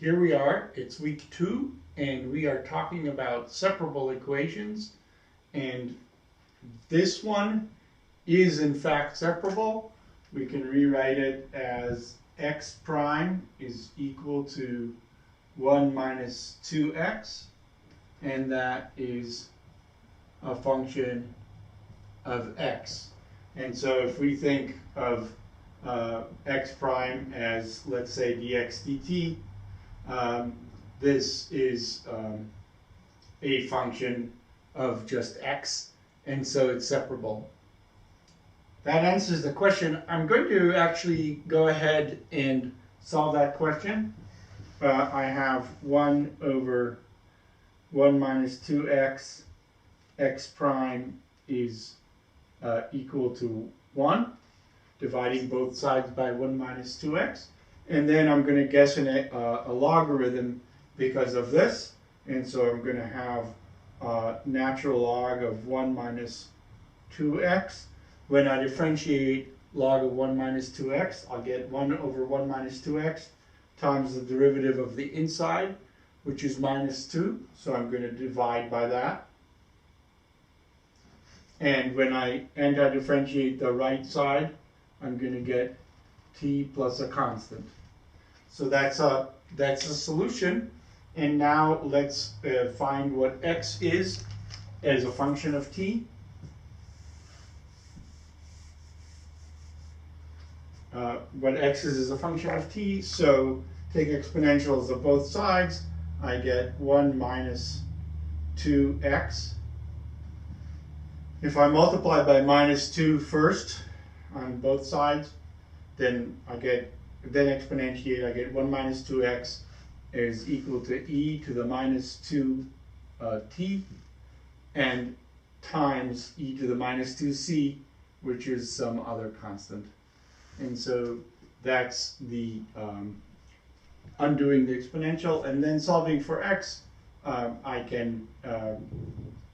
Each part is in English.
Here we are, it's week 2, and we are talking about separable equations. And this one is in fact separable. We can rewrite it as x prime is equal to 1 minus 2x, and that is a function of x. And so if we think of x prime as, let's say, dx dt, this is a function of just x, and so it's separable. That answers the question. I'm going to actually go ahead and solve that question. I have 1 over 1 minus 2x, x prime is equal to 1, dividing both sides by 1 minus 2x. And then I'm going to guess a logarithm because of this. And so I'm going to have natural log of 1 minus 2x. When I differentiate log of 1 minus 2x, I'll get 1 over 1 minus 2x times the derivative of the inside, which is minus 2. So I'm going to divide by that. And when I anti-differentiate the right side, I'm going to get t plus a constant. So that's a solution. And now let's find what x is as a function of t. What x is a function of t. So take exponentials of both sides. I get 1 minus 2x. If I multiply by minus 2 first on both sides, then exponentiate, I get 1 minus 2x is equal to e to the minus 2 t, and times e to the minus 2c, which is some other constant. And so that's the undoing the exponential, and then solving for x, I can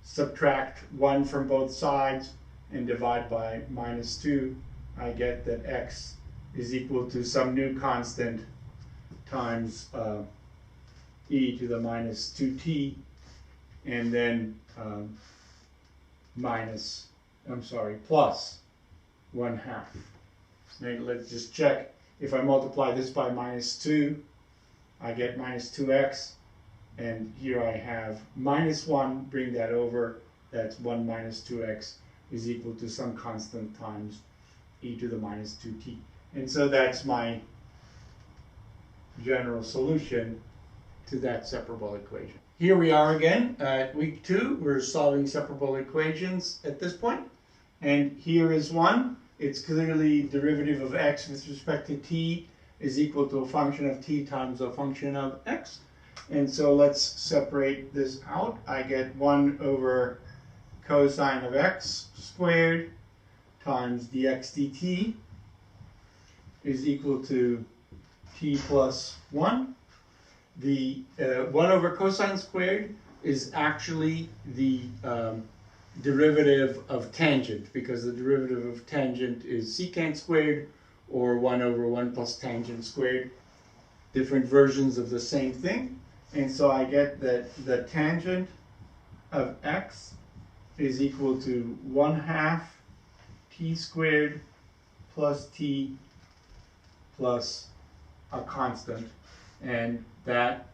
subtract 1 from both sides and divide by minus 2. I get that x is equal to some new constant times e to the minus 2t, and then plus 1/2. Now let's just check. If I multiply this by minus 2, I get minus 2x, and here I have minus 1, bring that over, that's 1 minus 2x is equal to some constant times e to the minus 2t. And so that's my general solution to that separable equation. Here we are again at week 2. We're solving separable equations at this point. And here is one. It's clearly derivative of x with respect to t is equal to a function of t times a function of x. And so let's separate this out. I get 1 over cosine of x squared times dx dt is equal to t plus 1. The 1 over cosine squared is actually the derivative of tangent, because the derivative of tangent is secant squared, or 1 over 1 plus tangent squared. Different versions of the same thing. And so I get that the tangent of x is equal to 1/2 t squared plus t plus a constant. And that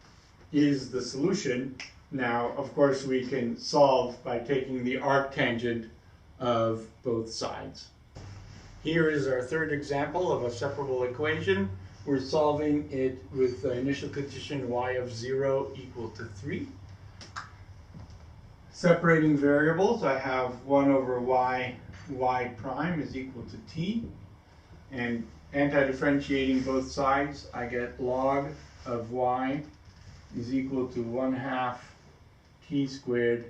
is the solution. Now, of course, we can solve by taking the arctangent of both sides. Here is our third example of a separable equation. We're solving it with the initial condition y of 0 equal to 3. Separating variables, I have 1 over y prime is equal to t. And anti-differentiating both sides, I get log of y is equal to 1/2 t squared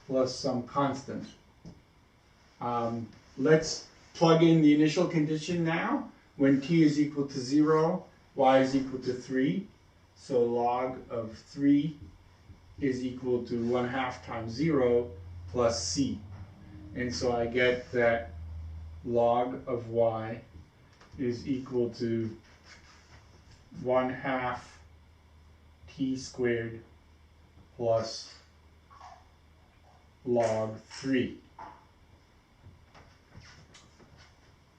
plus some constant. Let's plug in the initial condition now. When t is equal to 0, y is equal to 3. So log of 3 is equal to 1/2 times 0 plus c. And so I get that log of y is equal to 1/2 t squared plus log 3.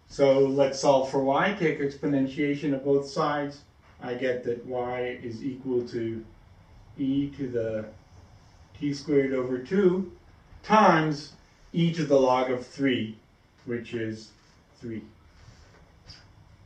So let's solve for y. Take exponentiation of both sides. I get that y is equal to e to the t squared over 2 times e to the log of 3, which is 3.